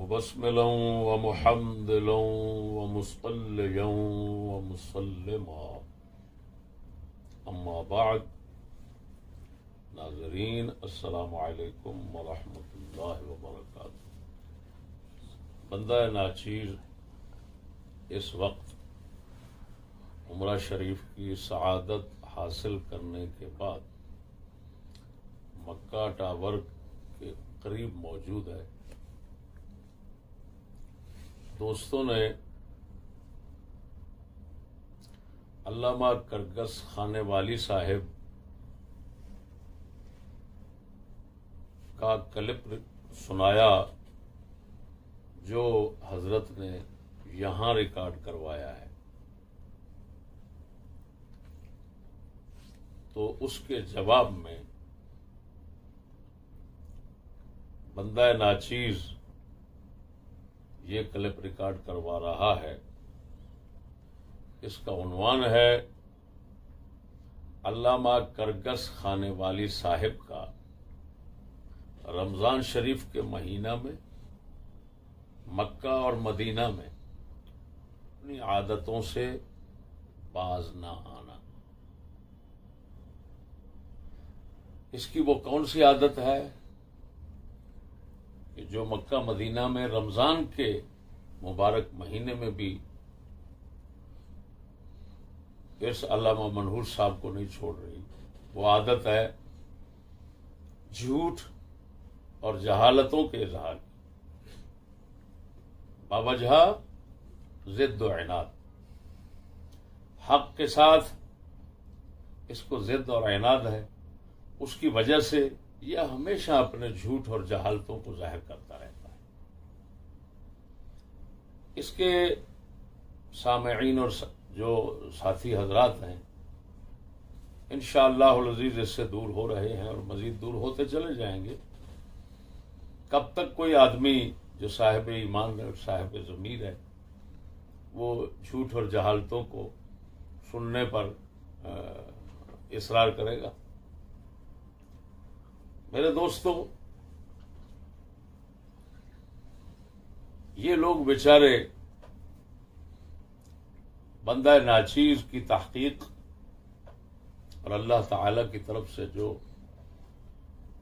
मुबस्मिलन व मुहम्दिलन व मुसल्लियन व मुसल्लिमा अम्मा बाद। नाज़रीन, अस्सलामु अलैकुम व रहमतुल्लाहि व बरकातुहू। बंदा नाचीज़ इस वक्त उम्रा शरीफ की सआदत हासिल करने के बाद मक्का टावर के करीब मौजूद है। दोस्तों ने अल्लामा करगस खानेवाली साहिब का क्लिप सुनाया जो हजरत ने यहां रिकॉर्ड करवाया है, तो उसके जवाब में बंदा नाचीज ये क्लिप रिकॉर्ड करवा रहा है। इसका उन्वान है अल्लामा करगस खानेवाली साहिब का रमजान शरीफ के महीना में मक्का और मदीना में अपनी आदतों से बाज ना आना। इसकी वो कौन सी आदत है कि जो मक्का मदीना में रमजान के मुबारक महीने में भी इस अल्लामा मनहूर साहब को नहीं छोड़ रही। वो आदत है झूठ और जहालतों के इजहार की, बावजह जिद और इनाद। हक के साथ इसको जिद और इनाद है, उसकी वजह से यह हमेशा अपने झूठ और जहालतों को जाहिर करता रहता है। इसके सामईन और जो साथी हजरात हैं इंशाअल्लाह अज़ीज इससे दूर हो रहे हैं और मजीद दूर होते चले जाएंगे। कब तक कोई आदमी जो साहिब ईमान और साहिब ज़मीर है वो झूठ और जहालतों को सुनने पर इसरार करेगा। मेरे दोस्तों, ये लोग बेचारे बंदा नाचीज की तहकीक और अल्लाह ताला की तरफ से जो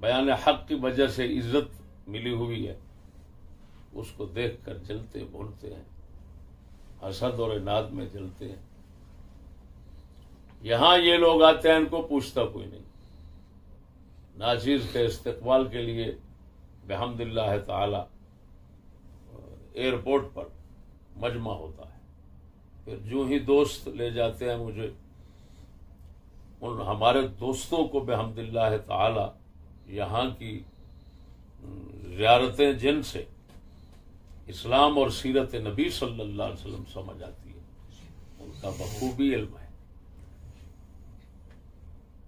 बयान हक की वजह से इज्जत मिली हुई है उसको देखकर जलते भूनते हैं, हसद और इनाद में जलते हैं। यहां ये लोग आते हैं, इनको पूछता कोई नहीं। नाचीज के इस्तकबाल के लिए बिहम्दिल्लाह ताला एयरपोर्ट पर मजमा होता है। फिर जो ही दोस्त ले जाते हैं मुझे, उन हमारे दोस्तों को बिहम्दिल्लाह ताला यहाँ की ज़ियारतें जिनसे इस्लाम और सीरत नबी सल्लल्लाहु अलैहि वसल्लम समझ आती है, उनका बखूबी इल्म है।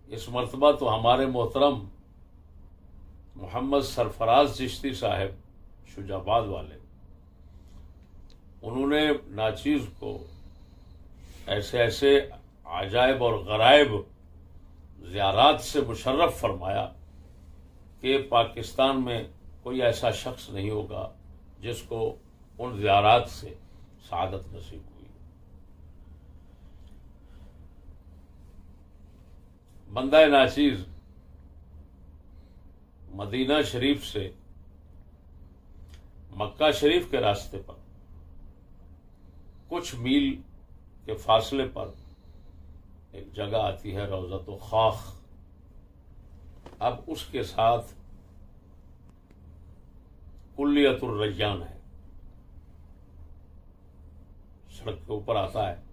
इस मर्तबा तो हमारे मोहतरम मोहम्मद सरफराज चिश्ती साहब शुजाबाद वाले, उन्होंने नाचीज को ऐसे ऐसे अजायब और गरायब ज़ियारात से मुशर्रफ फरमाया कि पाकिस्तान में कोई ऐसा शख्स नहीं होगा जिसको उन ज़ियारात से सआदत नसीब हुई। बंदा नाचीज मदीना शरीफ से मक्का शरीफ के रास्ते पर कुछ मील के फासले पर एक जगह आती है रौज़तुल खाख। अब उसके साथ कुल्लियतुर रय्यान है, सड़क के ऊपर आता है।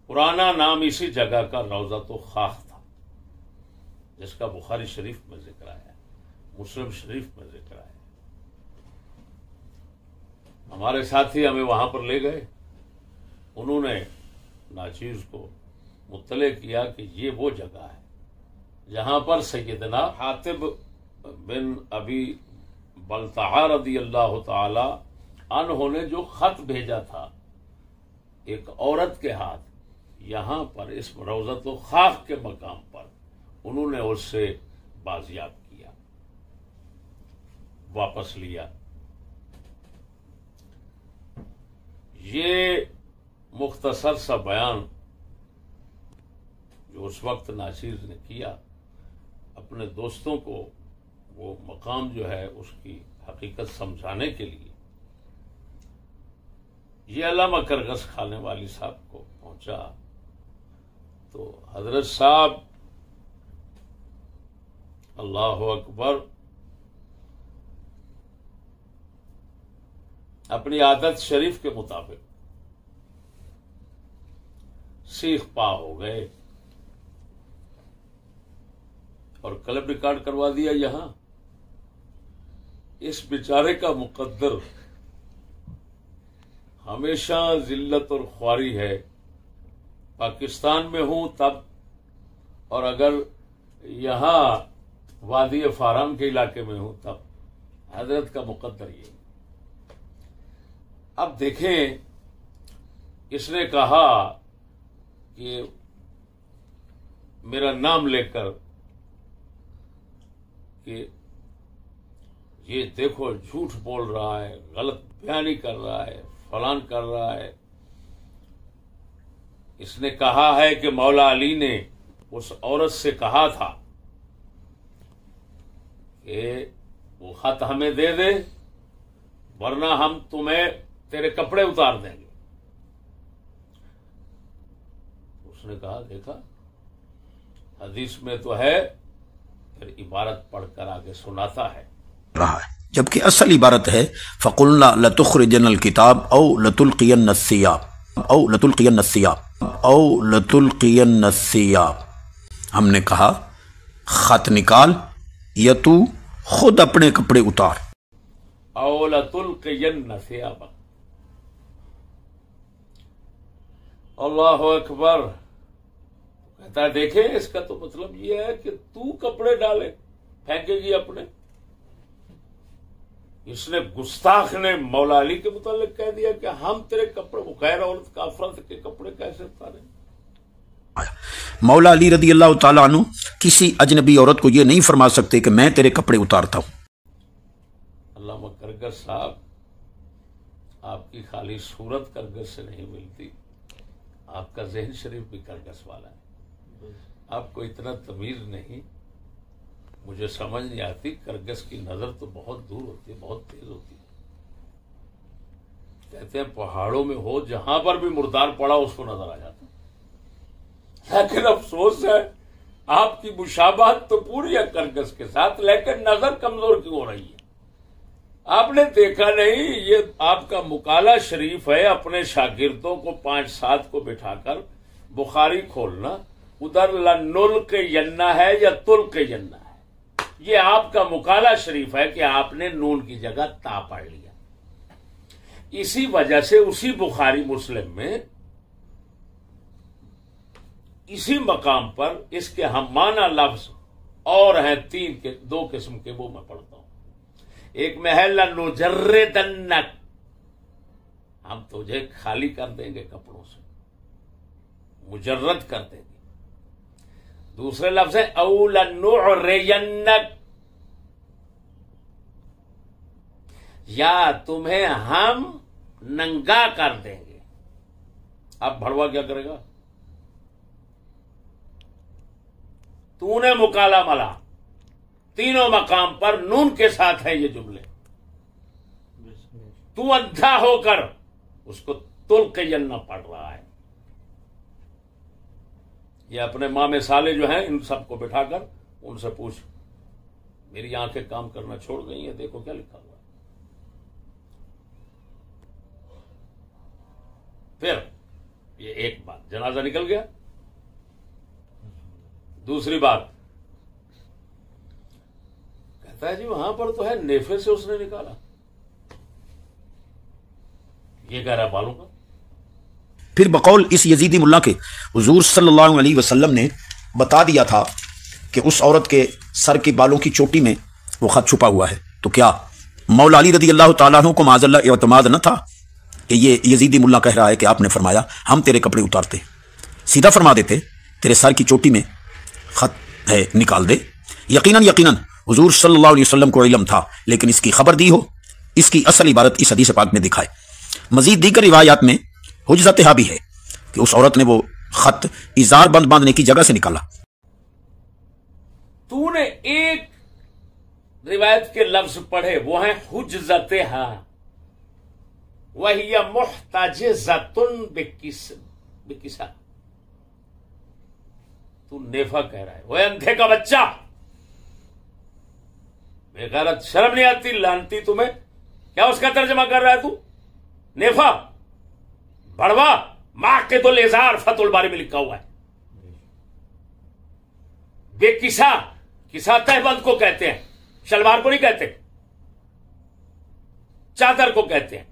पुराना नाम इसी जगह का रौज़तुल खाख था, जिसका बुखारी शरीफ में जिक्र है, मुस्लिम शरीफ में जिक्र है। हमारे साथी हमें वहां पर ले गए। उन्होंने नाचीज को मुत्तले किया कि ये वो जगह है जहां पर सैयदना हातिब बिन अबी बलताहा रज़ियल्लाहु ताला अन्हु ने जो खत भेजा था एक औरत के हाथ, यहां पर इस रौज़तुल खाख के मकाम पर उन्होंने उससे बाजियाब किया। वापस लिया। ये मुख्तसर सा बयान जो उस वक्त नासिर ने किया, अपने दोस्तों को वो मकाम जो है उसकी हकीकत समझाने के लिए, ये अल्लामा करगस खाने वाली साहब को पहुंचा। तो हजरत साहब अल्लाह अकबर अपनी आदत शरीफ के मुताबिक सीख पा हो गए और क्लब रिकॉर्ड करवा दिया। यहां इस बेचारे का मुकद्दर हमेशा जिल्लत और ख्वारी है। पाकिस्तान में हूं तब, और अगर यहां वादी फाराम के इलाके में हूं तब, हजरत का मुकद्दर ये। अब देखें, इसने कहा कि मेरा नाम लेकर कि ये देखो झूठ बोल रहा है, गलत बयानी कर रहा है, फलान कर रहा है। इसने कहा है कि मौला अली ने उस औरत से कहा था कि वो खत हमें दे दे वरना हम तुम्हें तेरे कपड़े उतार देंगे। उसने कहा देखा हदीस में तो है, फिर इबारत पढ़कर आगे सुनाता है रहा है, जबकि असल इबारत है फ़कुल्ना लतुख़रिजनल किताब औ लतुल्क़ियन्न सियाब औ लतुल्क़ियन्न सियाब औ लतुल्क़ियन्न सियाब। हमने कहा खत निकाल या तू खुद अपने कपड़े उतार। औ लतुल्क़ियन्न सियाब। अल्लाहु अकबर। कहता देखे इसका तो मतलब यह है कि तू कपड़े डाले फेंकेगी अपने। इसने गुस्ताख ने मौला अली के मुतालिक कह दिया कि हम तेरे कपड़े, गैर औरत काफरत के कपड़े कैसे उतारे। मौला अली रदी अल्लाह ताला अन्हु किसी अजनबी औरत को यह नहीं फरमा सकते कि मैं तेरे कपड़े उतारता हूं। अल्लामा करगस साहब, आपकी खाली सूरत करगस से नहीं मिलती, आपका ज़हन शरीफ भी करगस वाला है। आपको इतना तमीज नहीं, मुझे समझ नहीं आती। करगस की नजर तो बहुत दूर होती है, बहुत तेज होती है। कहते हैं पहाड़ों में हो जहां पर भी मुर्दार पड़ा उसको नजर आ जाता। लेकिन अफसोस है आपकी मुशाबहत तो पूरी है करगस के साथ, लेकिन नजर कमजोर क्यों हो रही है। आपने देखा नहीं, ये आपका मुकाला शरीफ है, अपने शागिर्दों को 5-7 को बिठाकर बुखारी खोलना, उधर लनुल के यन्ना है या तुल के यन्ना है। ये आपका मुकाला शरीफ है कि आपने नून की जगह ता पढ़ लिया। इसी वजह से उसी बुखारी मुस्लिम में इसी मकाम पर इसके हमाना लफ्ज और हैं 2 किस्म के, वो मैं पढ़ता हूं। एक में है लनुजर्रिदन्नक, हम तुझे खाली कर देंगे कपड़ों से, मुजर्रद कर देंगे। दूसरे लफ्ज है औ लनुअरियन्नक, या तुम्हें हम नंगा कर देंगे। अब भड़वा क्या करेगा? तूने मुकाला मला, तीनों मकाम पर नून के साथ है ये जुमले। तू अंधा होकर उसको तुल के यन्ना पढ़ रहा है। ये अपने मामे साले जो हैं इन सबको बिठाकर उनसे पूछ, मेरी आंखें काम करना छोड़ गई हैं, देखो क्या लिखा हुआ है। फिर ये एक बात, जनाजा निकल गया। दूसरी बात कहता है जी वहां पर तो है नेफे से उसने निकाला, ये कह रहा बालों का। फिर बकौल इस यजीदी मुल्ला के हुजूर सल्लल्लाहु अलैहि वसल्लम ने बता दिया था कि उस औरत के सर के बालों की चोटी में वो खत छुपा हुआ है। तो क्या मौला अली रदी अल्लाह ताला अन्हु को माज़अल्लाह एतमाद न था कि ये यजीदी मुल्ला कह रहा है कि आपने फरमाया हम तेरे कपड़े उतारते, सीधा फरमा देते तेरे सर की चोटी में खत है निकाल दे। यकीनन यकीनन हुजूर सल्लल्लाहु अलैहि वसल्लम को इल्म था लेकिन इसकी खबर दी हो, इसकी असल इबारत इस हदीस पाक में दिखाए। मजीद दीगर रिवायात में हुज्जत हा भी है कि उस औरत ने वो खत इजार बंद बांधने की जगह से निकाला। तूने एक रिवायत के लफ्ज पढ़े, वो है हुज्जत हा, वही मुहताजिज़तुन बिकिसा। तू नेफा कह रहा है, वो अंधे का बच्चा, बेगैरत, शर्म नहीं आती लानती तुम्हें? क्या उसका तर्जमा कर रहा है तू? नेफा, बड़वा, मां के तो लेजार फतुल बारी में लिखा हुआ है। बेकिसा, किसा तहबंद को कहते हैं, शलवार को नहीं कहते, चादर को कहते हैं।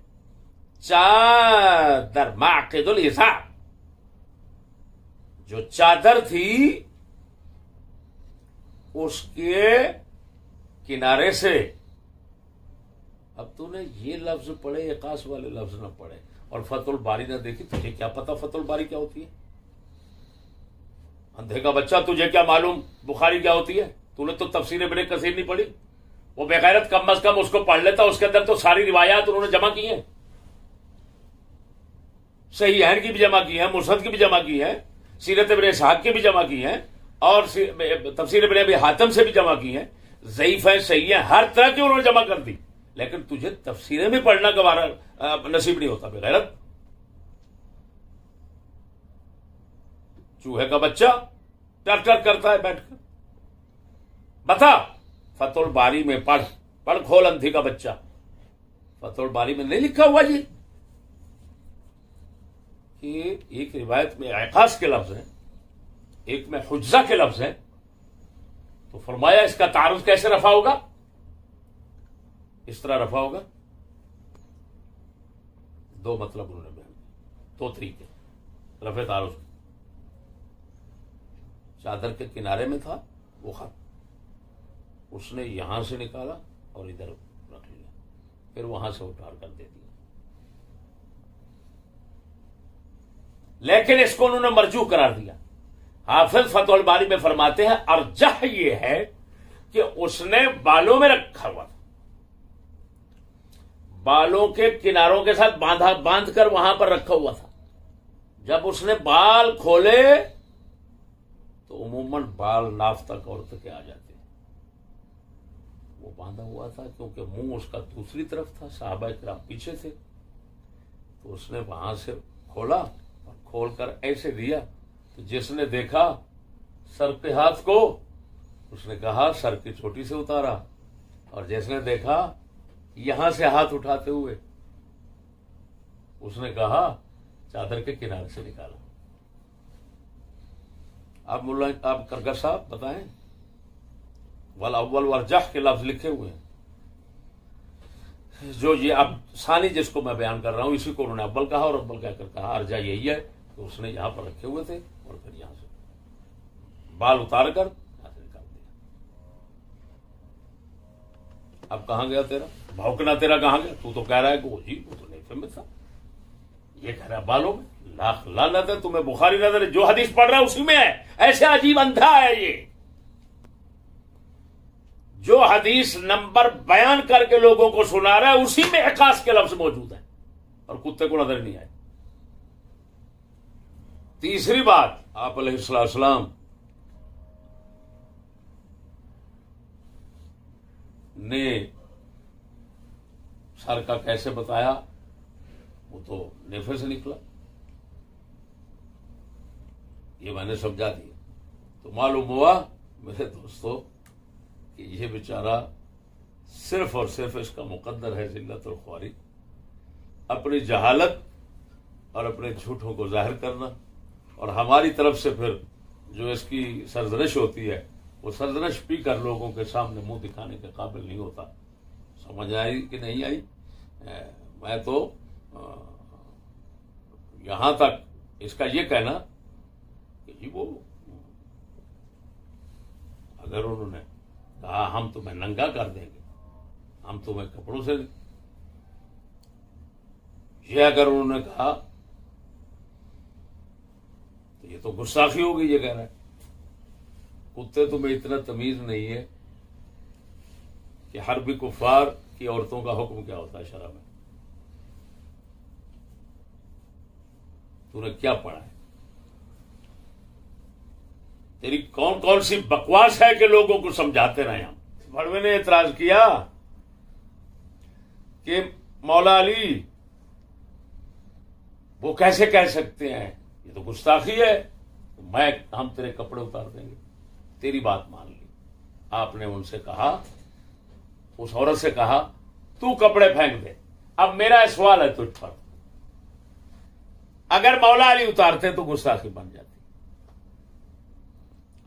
चादर, मां के तो लेजार, जो चादर थी उसके किनारे से। अब तूने ये लफ्ज पढ़े, एकास वाले लफ्ज ना पढ़े और फतुल बारी ना देखी, तुझे क्या पता फतुल बारी क्या होती है? अंधे का बच्चा, तुझे क्या मालूम बुखारी क्या होती है? तूने तो तफसीर इब्न कसीर नहीं पढ़ी। वो बेगैरत कम अज कम उसको पढ़ लेता, उसके अंदर तो सारी रिवायात उन्होंने जमा की है, सही है की भी जमा की है, मुसनद की भी जमा की है, सीरत इब्न इसहाक की भी जमा की है और तफसीर इब्न अबी हातिम से भी जमा की है, ज़ईफ है, सही है, हर तरह की उन्होंने जमा कर दी। लेकिन तुझे तफसीरें भी पढ़ना गवारा नसीब नहीं होता बेगैरत। चूहे का बच्चा टर टर करता है बैठकर। बता, फतुल बारी में पढ़, पढ़ खोल अंधी का बच्चा। फतुल बारी में नहीं लिखा हुआ जी कि एक रिवायत में इकास के लफ्ज है, एक में हुज्जा के लफ्ज है, तो फरमाया इसका तारुज कैसे रफा होगा? इस तरह रफा होगा। दो मतलब उन्होंने बयान, दो तरीके रफे तारुज। चादर के किनारे में था वो खत, उसने यहां से निकाला और इधर रख लिया, फिर वहां से उतार कर दे दिया। लेकिन इसको उन्होंने मरजू करार दिया। हाफिज फतहुल बारी में फरमाते हैं अर्जह ये है कि उसने बालों में रखा हुआ था, बालों के किनारों के साथ बांध कर वहां पर रखा हुआ था। जब उसने बाल खोले तो उमूमन बाल नाफ तक औरत के आ जाते हैं। वो बांधा हुआ था क्योंकि मुंह उसका दूसरी तरफ था, सहाबा किराम पीछे थे, तो उसने वहां से खोला और खोलकर ऐसे दिया, तो जिसने देखा सर के हाथ को, उसने कहा सर की चोटी से उतारा, और जिसने देखा यहां से हाथ उठाते हुए, उसने कहा चादर के किनारे से निकाला। आप मुल्ला, आप करगर साहब बताएं, वल अव्वल वर्जह के लफ्ज लिखे हुए हैं, जो ये अब सानी जिसको मैं बयान कर रहा हूं इसी को उन्होंने अव्वल कहा, और अव्वल कहकर कहा अर्जा यही है। तो उसने यहां पर रखे हुए थे और फिर यहां से बाल उतार कर यहां से निकाल दिया। अब कहां गया तेरा भौंकना, तेरा कहां गया? तू तो कह रहा है कि वो जी वो तो नेफे में था, ये कह रहा है बालों में। लाख लानत है तुम्हें, बुखारी नजर जो हदीस पढ़ रहा है उसी में है। ऐसे अजीब अंधा है ये, जो हदीस नंबर बयान करके लोगों को सुना रहा है उसी में इकास के लफ्ज मौजूद है और कुत्ते को नजर नहीं आए। तीसरी बात, आप अलैहिस्सलाम ने सर का कैसे बताया, वो तो नेफे से निकला, ये मैंने समझा दिया। तो मालूम हुआ मेरे दोस्तों कि ये बेचारा सिर्फ और सिर्फ इसका मुकद्दर है जिल्लत और ख्वारी, अपनी जहालत और अपने झूठों को जाहिर करना, और हमारी तरफ से फिर जो इसकी सरजनश होती है वो सरजनश पी कर लोगों के सामने मुंह दिखाने के काबिल नहीं होता। समझ आई कि नहीं आई? मैं तो यहां तक इसका ये कहना कि वो अगर उन्होंने कहा हम तुम्हें नंगा कर देंगे, हम तुम्हें कपड़ों से, ये अगर उन्होंने कहा तो ये तो गुस्साखी होगी। ये कह रहा है कुत्ते तुम्हें इतना तमीज नहीं है कि हर्बी कुफार की औरतों का हुक्म क्या होता है शरअ में। तूने क्या पढ़ा है? तेरी कौन कौन सी बकवास है कि लोगों को समझाते रहे हम। भड़वे ने एतराज किया कि मौला अली वो कैसे कह सकते हैं, ये तो गुस्ताखी है, तो हम तेरे कपड़े उतार देंगे। तेरी बात मान ली। आपने उनसे कहा, उस औरत से कहा, तू कपड़े फेंक दे। अब मेरा सवाल है तुझ पर, अगर मौला अली उतारते तो गुस्ताखी बन जाती।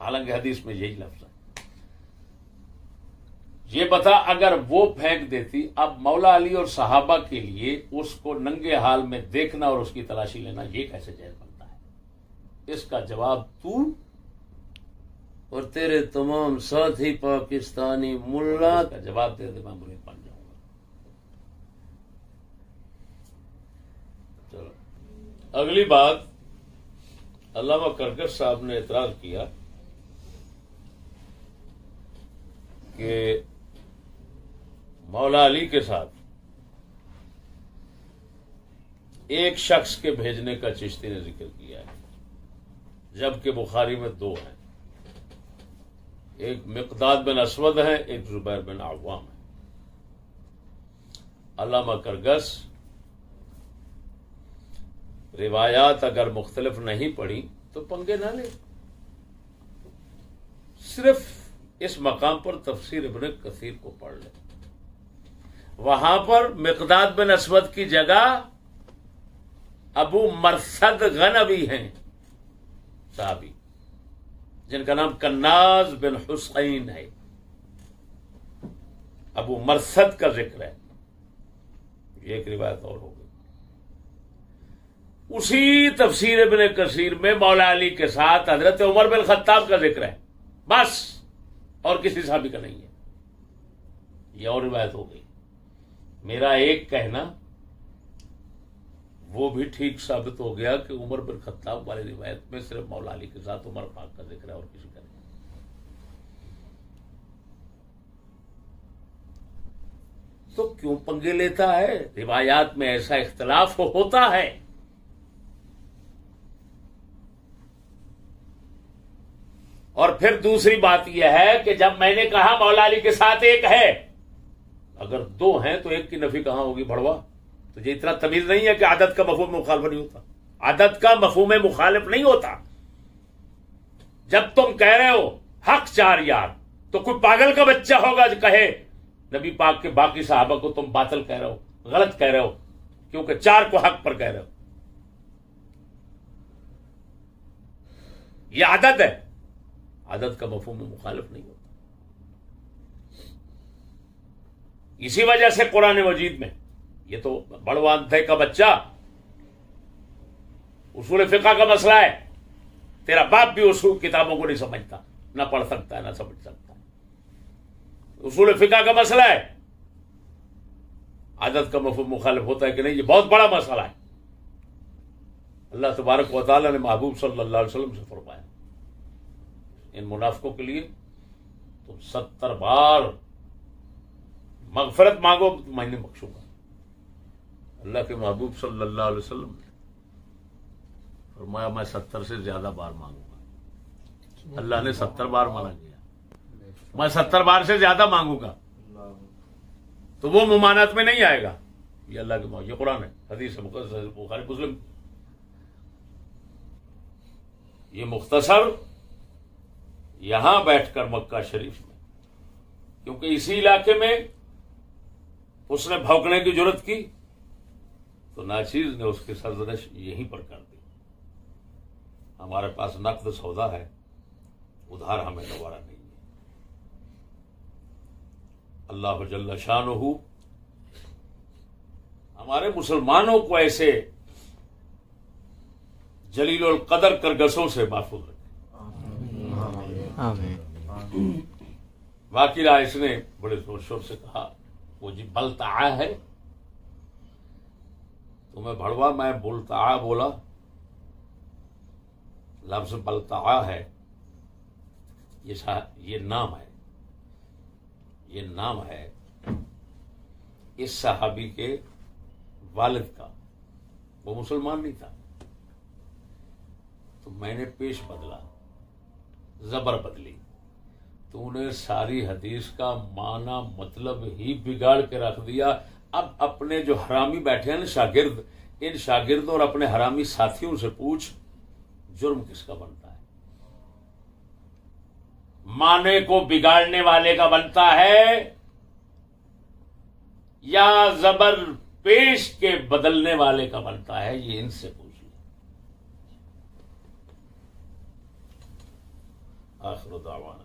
हालांकि हदीस में यही लफ्ज है। ये बता, अगर वो फेंक देती, अब मौला अली और सहाबा के लिए उसको नंगे हाल में देखना और उसकी तलाशी लेना ये कैसे जायज बनता है? इसका जवाब तू और तेरे तमाम साथी पाकिस्तानी मुल्ला का जवाब दे दे, मैं मुरीद बन जाऊंगा। चलो अगली बात, अल्लामा करकश साहब ने एतराज किया कि मौला अली के साथ एक शख्स के भेजने का चिश्ती ने जिक्र किया है, जबकि बुखारी में दो हैं। एक मिक़दाद बिन असवद है, एक जुबैर बिन अव्वाम है। अल्लामा करकश रिवायात अगर मुख्तलिफ नहीं पढ़ी तो पंगे ना ले, सिर्फ इस मकाम पर तफसीर इब्न कसीर को पढ़ ले। वहां पर मिक़दाद बिन असवद की जगह अबू मरसद गनवी हैं साहबी, जिनका नाम कन्नाज बिन हुसैन है। अबू मरसद का जिक्र है, एक रिवायत और हो गई। उसी तफसीर इब्न कसीर में मौला अली के साथ हजरत उमर बिन खत्ताब का जिक्र है, बस, और किसी साहबी का नहीं है। यह और रिवायत हो गई। मेरा एक कहना वो भी ठीक साबित हो गया कि उमर बिन खत्ताब वाली रिवायत में सिर्फ मौला अली के साथ उमर पाक का जिक्र है और किसी का नहीं। तो क्यों पंगे लेता है? रिवायात में ऐसा इख्तलाफ होता है। और फिर दूसरी बात यह है कि जब मैंने कहा मौला अली के साथ एक है, अगर दो हैं तो एक की नफी कहां होगी भड़वा? तुझे इतना तमीज नहीं है कि आदत का मफहूम मुखालिफ नहीं होता? आदत का मफहूम मुखालिफ नहीं होता। जब तुम कह रहे हो हक चार यार, तो कोई पागल का बच्चा होगा जो कहे नबी पाक के बाकी सहाबा को तुम बातिल कह रहे हो, गलत कह रहे हो, क्योंकि चार को हक पर कह रहे हो। यह आदत है, आदत का मफहूम मुखालिफ नहीं होता। इसी वजह से कुरान मजीद में, ये तो बड़वा अंधे का बच्चा, उसूल फिक़ह का मसला है, तेरा बाप भी उसूल किताबों को नहीं समझता, ना पढ़ सकता है ना समझ सकता है। उसूल फिक़ह का मसला है, आदत का मफहूम मुखालिफ होता है कि नहीं, ये बहुत बड़ा मसला है। अल्लाह तबारक व तआला ने महबूब सल्लल्लाहु अलैहि वसल्लम से फरमाया, इन मुनाफिकों के लिए तुम 70 बार मगफरत मांगो तो मैंने बख्शूंगा। अल्लाह के महबूब सल्लल्लाहु अलैहि वसल्लम ने फरमाया मैं 70 से ज्यादा बार मांगूंगा। अल्लाह ने 70 बार मना किया, मैं 70 बार से ज्यादा मांगूंगा, तो वो मुमानत में नहीं आएगा। ये अल्लाह के, ये कुरान है, हदीस मुक़द्दस बुखारी मुस्लिम। ये मुख्तसर यहां बैठकर मक्का शरीफ में, क्योंकि इसी इलाके में उसने भौंकने की जरूरत की तो नाचीज ने उसकी सरजनश यहीं पर कर दी। हमारे पास नकद सौदा है, उधार हमें दोबारा नहीं है। अल्लाह जल्ल शानुहु हमारे मुसलमानों को ऐसे जलीलुल कदर करगसों से महफूज रखे। बाकी रहा, इसने बड़े जोर शोर से कहा वो जी बलता है, तुम्हें भड़वा मैं बुलता बोला, लफ्ज बलता है, ये नाम है, ये नाम है इस सहाबी के वालिद का, वो मुसलमान नहीं था। तो मैंने पेश बदला, जबर बदली, तो उन्हें सारी हदीस का माना मतलब ही बिगाड़ के रख दिया। अब अपने जो हरामी बैठे हैं ना शागिर्द, इन शागिर्द और अपने हरामी साथियों से पूछ जुर्म किसका बनता है? माने को बिगाड़ने वाले का बनता है या जबर पेश के बदलने वाले का बनता है? ये इनसे पूछ लो। आखिर दावाना।